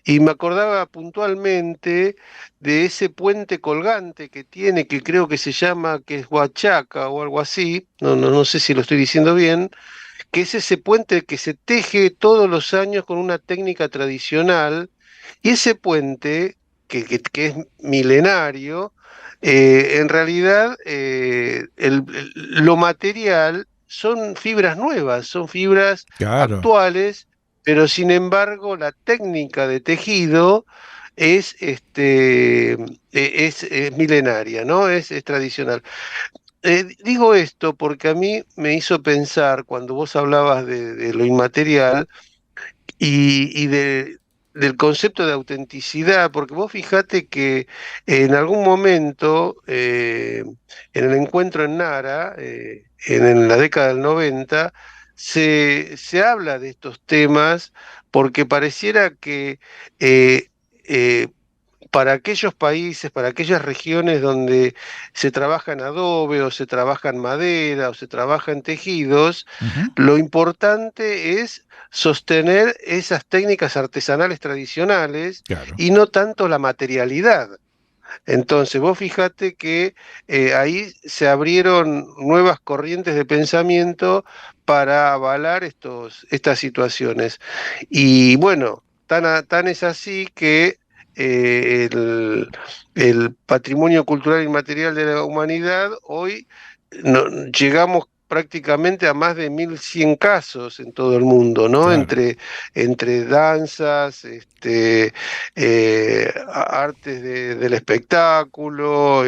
y me acordaba puntualmente de ese puente colgante que tiene, que creo que se llama, que es Huachaca o algo así, no sé si lo estoy diciendo bien, que es ese puente que se teje todos los años con una técnica tradicional, y ese puente, que es milenario, en realidad lo material son fibras nuevas, son fibras claro. actuales, pero sin embargo la técnica de tejido es milenaria, ¿no? Es tradicional. Digo esto porque a mí me hizo pensar cuando vos hablabas de lo inmaterial y del concepto de autenticidad, porque vos fijate que en algún momento, en el encuentro en Nara, en la década del 90, se habla de estos temas porque pareciera que eh, eh, para aquellos países, para aquellas regiones donde se trabaja en adobe o se trabaja en madera o se trabaja en tejidos, Ujú. lo importante es sostener esas técnicas artesanales tradicionales Claro. y no tanto la materialidad. Entonces, vos fíjate que ahí se abrieron nuevas corrientes de pensamiento para avalar estas situaciones. Y bueno, tan es así que eh, el, el patrimonio cultural inmaterial de la humanidad hoy llegamos prácticamente a más de 1.100 casos en todo el mundo, ¿no? Claro. Entre danzas, artes del espectáculo,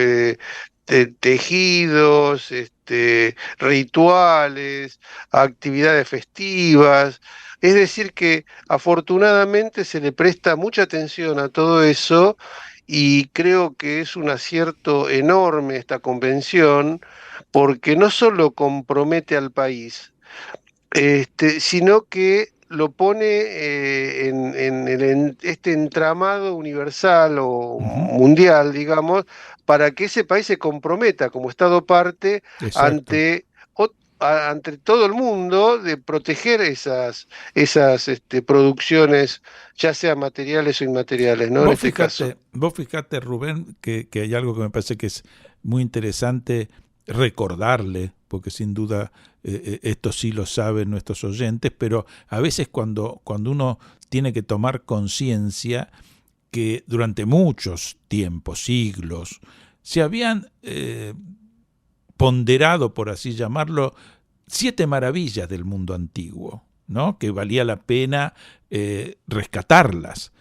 tejidos, rituales, actividades festivas. Es decir, que afortunadamente se le presta mucha atención a todo eso y creo que es un acierto enorme esta convención porque no solo compromete al país, sino que lo pone en este entramado universal o Ujú. mundial, digamos, para que ese país se comprometa como Estado parte Exacto. ante, ante todo el mundo de proteger esas producciones, ya sean materiales o inmateriales, ¿no? En este caso. Vos fíjate, Rubén, que hay algo que me parece que es muy interesante recordarle, porque sin duda esto sí lo saben nuestros oyentes, pero a veces cuando uno tiene que tomar conciencia que durante muchos tiempos, siglos, se habían ponderado, por así llamarlo, 7 maravillas del mundo antiguo, ¿no? Que valía la pena rescatarlas,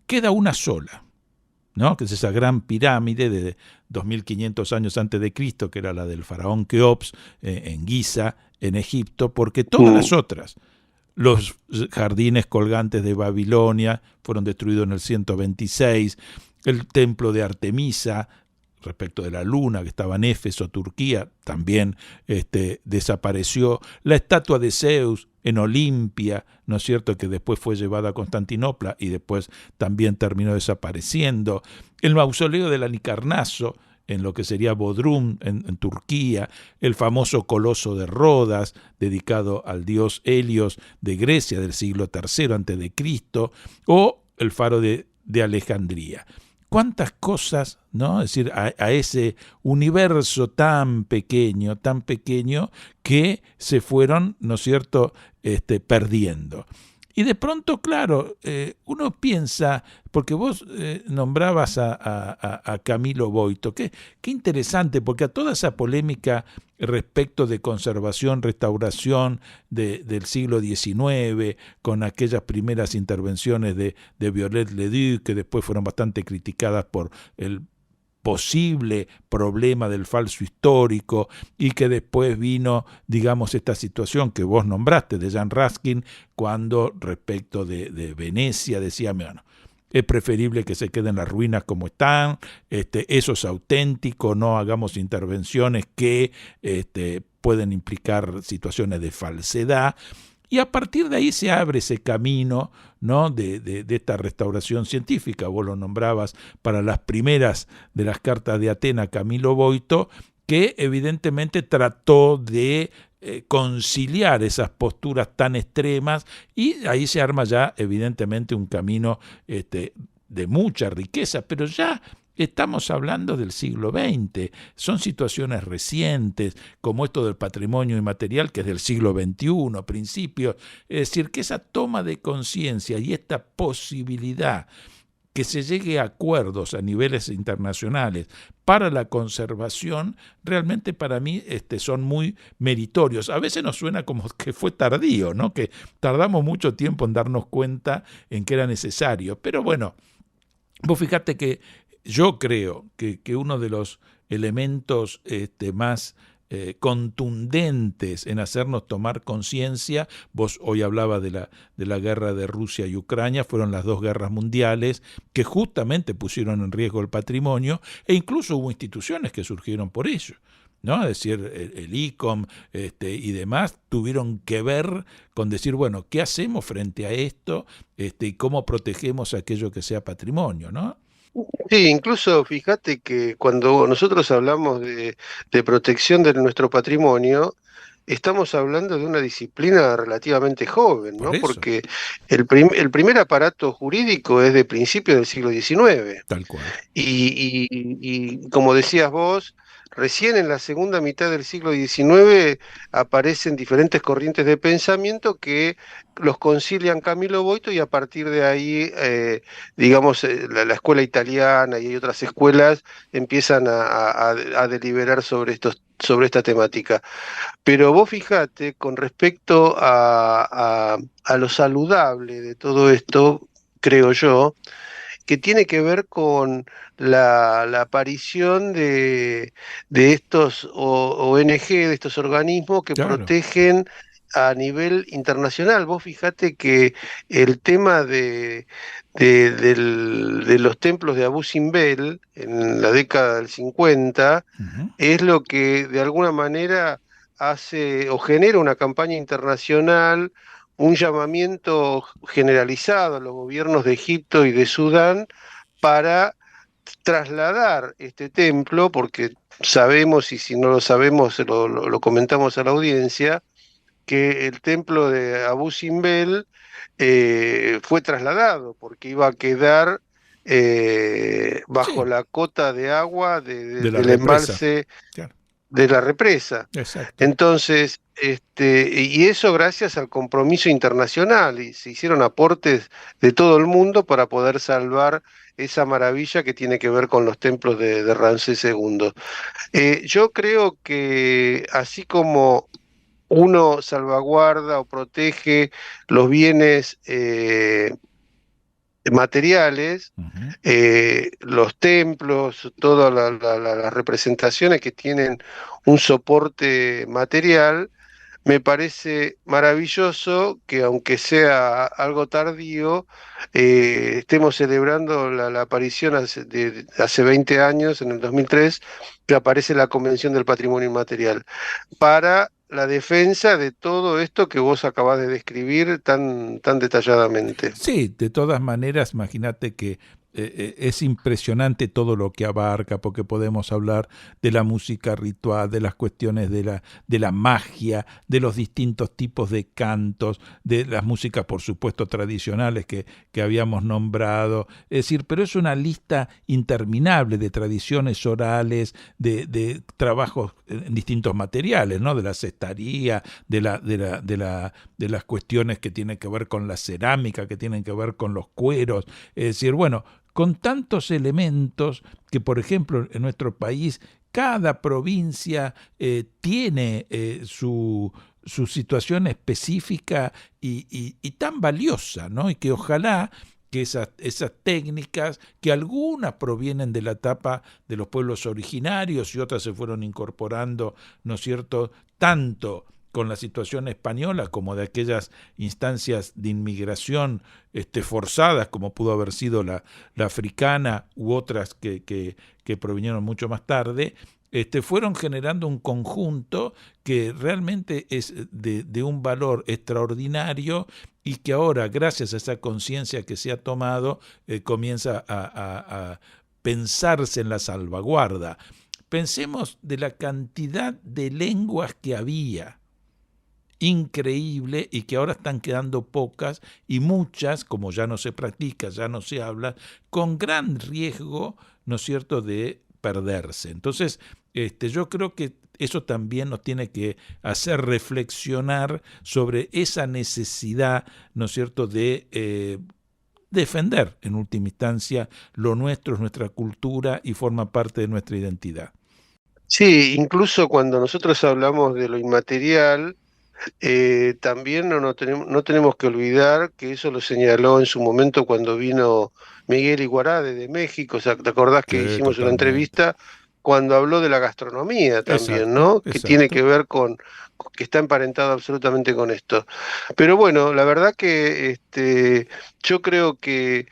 queda una sola, ¿no? Que es esa gran pirámide de 2500 años antes de Cristo, que era la del faraón Keops en Giza, en Egipto, porque todas las otras, los jardines colgantes de Babilonia fueron destruidos en el 126, el templo de Artemisa, respecto de la luna, que estaba en Éfeso, Turquía, también desapareció. La estatua de Zeus en Olimpia, ¿no es cierto?, que después fue llevada a Constantinopla y después también terminó desapareciendo. El mausoleo del Halicarnaso, en lo que sería Bodrum, en Turquía, el famoso coloso de Rodas, dedicado al dios Helios de Grecia del siglo III a.C., o el faro de Alejandría. ¿Cuántas cosas, ¿no? Es decir, a ese universo tan pequeño que se fueron, ¿no es cierto?, perdiendo. Y de pronto, claro, uno piensa, porque vos nombrabas a Camilo Boito, qué interesante, porque a toda esa polémica respecto de conservación, restauración del siglo XIX, con aquellas primeras intervenciones de Viollet-le-Duc, que después fueron bastante criticadas por el posible problema del falso histórico, y que después vino, digamos, esta situación que vos nombraste de Jan Raskin, cuando respecto de Venecia decía, bueno, es preferible que se queden las ruinas como están, eso es auténtico, no hagamos intervenciones que pueden implicar situaciones de falsedad. Y a partir de ahí se abre ese camino, ¿no?, de esta restauración científica. Vos lo nombrabas para las primeras de las cartas de Atenas, Camilo Boito, que evidentemente trató de conciliar esas posturas tan extremas, y ahí se arma ya evidentemente un camino de mucha riqueza, pero ya estamos hablando del siglo XX, son situaciones recientes, como esto del patrimonio inmaterial, que es del siglo XXI, principios. Es decir, que esa toma de conciencia y esta posibilidad que se llegue a acuerdos a niveles internacionales para la conservación, realmente para mí son muy meritorios. A veces nos suena como que fue tardío, ¿no?, que tardamos mucho tiempo en darnos cuenta en que era necesario, pero bueno, vos fíjate que yo creo que uno de los elementos más contundentes en hacernos tomar conciencia, vos hoy hablabas de la guerra de Rusia y Ucrania, fueron las dos guerras mundiales que justamente pusieron en riesgo el patrimonio, e incluso hubo instituciones que surgieron por ello, ¿no? Es decir, el ICOM y demás tuvieron que ver con decir, bueno, ¿qué hacemos frente a esto? Y cómo protegemos aquello que sea patrimonio, ¿no? Sí, incluso fíjate que cuando nosotros hablamos de protección de nuestro patrimonio, estamos hablando de una disciplina relativamente joven, Por ¿no? eso, Porque el primer aparato jurídico es de principios del siglo XIX. tal cual. Y como decías vos, recién en la segunda mitad del siglo XIX aparecen diferentes corrientes de pensamiento que los concilian Camilo Boito, y a partir de ahí, digamos, la escuela italiana y hay otras escuelas empiezan a deliberar sobre esta temática. Pero vos fijate, con respecto a lo saludable de todo esto, creo yo, que tiene que ver con la aparición de estos ONG, de estos organismos que Claro, protegen a nivel internacional. Vos fijate que el tema de los templos de Abu Simbel en la década del 50 es lo que de alguna manera hace o genera una campaña internacional, un llamamiento generalizado a los gobiernos de Egipto y de Sudán para trasladar este templo, porque sabemos, y si no lo sabemos, lo comentamos a la audiencia, que el templo de Abu Simbel fue trasladado porque iba a quedar bajo sí, la cota de agua de la del represa. embalse Claro, de la represa. exacto. Entonces, y eso gracias al compromiso internacional, y se hicieron aportes de todo el mundo para poder salvar esa maravilla que tiene que ver con los templos de Ramsés II. Yo creo que así como uno salvaguarda o protege los bienes materiales, Ujú. los templos, todas las representaciones que tienen un soporte material. Me parece maravilloso que, aunque sea algo tardío, estemos celebrando la aparición hace 20 años, en el 2003, que aparece la Convención del Patrimonio Inmaterial, para la defensa de todo esto que vos acabás de describir tan detalladamente. Sí, de todas maneras, imagínate que es impresionante todo lo que abarca, porque podemos hablar de la música ritual, de las cuestiones de la magia, de los distintos tipos de cantos, de las músicas, por supuesto, tradicionales que habíamos nombrado. Es decir, pero es una lista interminable de tradiciones orales, de trabajos en distintos materiales, ¿no? De la cestaría, de las cuestiones que tienen que ver con la cerámica, que tienen que ver con los cueros. Es decir, bueno, con tantos elementos que, por ejemplo, en nuestro país, cada provincia tiene su situación específica y tan valiosa, ¿no? Y que ojalá que esas técnicas, que algunas provienen de la etapa de los pueblos originarios y otras se fueron incorporando, ¿no es cierto?, tanto con la situación española como de aquellas instancias de inmigración forzadas, como pudo haber sido la africana u otras que provinieron mucho más tarde, fueron generando un conjunto que realmente es de un valor extraordinario y que ahora, gracias a esa conciencia que se ha tomado, comienza a pensarse en la salvaguarda. Pensemos de la cantidad de lenguas que había, increíble, y que ahora están quedando pocas y muchas, como ya no se practica, ya no se habla, con gran riesgo, ¿no es cierto?, de perderse. Entonces, yo creo que eso también nos tiene que hacer reflexionar sobre esa necesidad, ¿no es cierto?, de defender en última instancia lo nuestro, es nuestra cultura y forma parte de nuestra identidad. Sí, incluso cuando nosotros hablamos de lo inmaterial, también no tenemos que olvidar que eso lo señaló en su momento cuando vino Miguel Iguarade de México. O sea, ¿te acordás que Sí, hicimos una totalmente. entrevista cuando habló de la gastronomía también, Exacto, ¿no? Que tiene exacto. que ver que está emparentado absolutamente con esto. Pero bueno, la verdad que yo creo que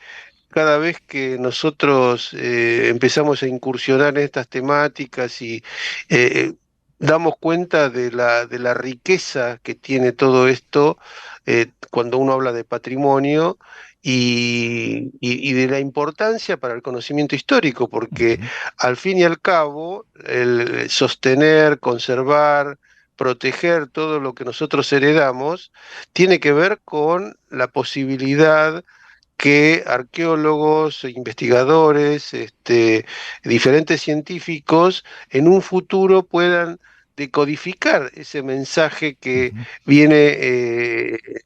cada vez que nosotros empezamos a incursionar en estas temáticas y eh, damos cuenta de la riqueza que tiene todo esto, cuando uno habla de patrimonio y de la importancia para el conocimiento histórico, porque Ujú. al fin y al cabo, el sostener, conservar, proteger todo lo que nosotros heredamos, tiene que ver con la posibilidad que arqueólogos, investigadores, diferentes científicos en un futuro puedan decodificar ese mensaje que Ujú. viene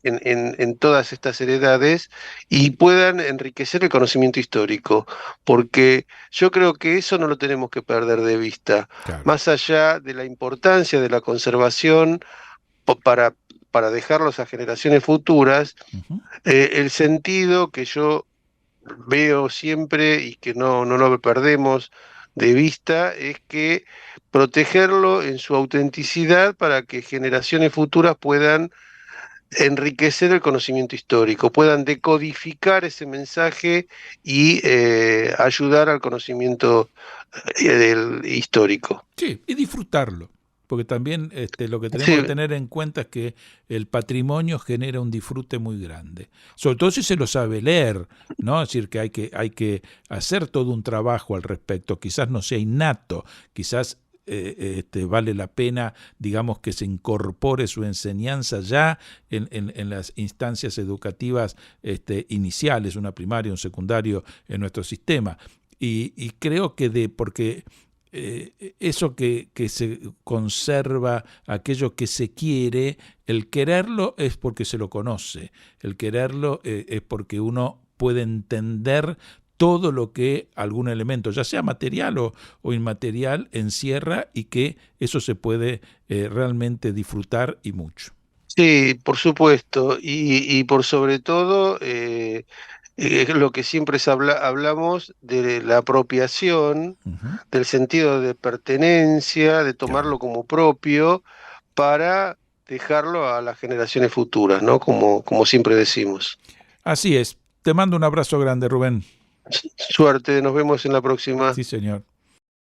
en todas estas heredades y puedan enriquecer el conocimiento histórico, porque yo creo que eso no lo tenemos que perder de vista, Claro. más allá de la importancia de la conservación po- para, para dejarlos a generaciones futuras. Ujú. El sentido que yo veo siempre y que no lo perdemos de vista es que protegerlo en su autenticidad para que generaciones futuras puedan enriquecer el conocimiento histórico, puedan decodificar ese mensaje y ayudar al conocimiento del histórico. Sí, y disfrutarlo, porque también lo que tenemos Sí, que tener en cuenta es que el patrimonio genera un disfrute muy grande, sobre todo si se lo sabe leer, ¿no? Es decir, que hay que hacer todo un trabajo al respecto, quizás no sea innato, quizás vale la pena, digamos, que se incorpore su enseñanza ya en las instancias educativas iniciales, una primaria, un secundario en nuestro sistema. Y creo que porque eso que se conserva, aquello que se quiere, el quererlo es porque se lo conoce, el quererlo es porque uno puede entender todo lo que algún elemento, ya sea material o inmaterial, encierra y que eso se puede realmente disfrutar y mucho. sí, por supuesto, y por sobre todo lo que siempre hablamos de la apropiación, Ujú. del sentido de pertenencia, de tomarlo Claro. como propio para dejarlo a las generaciones futuras, ¿no? Como siempre decimos. Así es. Te mando un abrazo grande, Rubén. Suerte, nos vemos en la próxima. Sí, señor.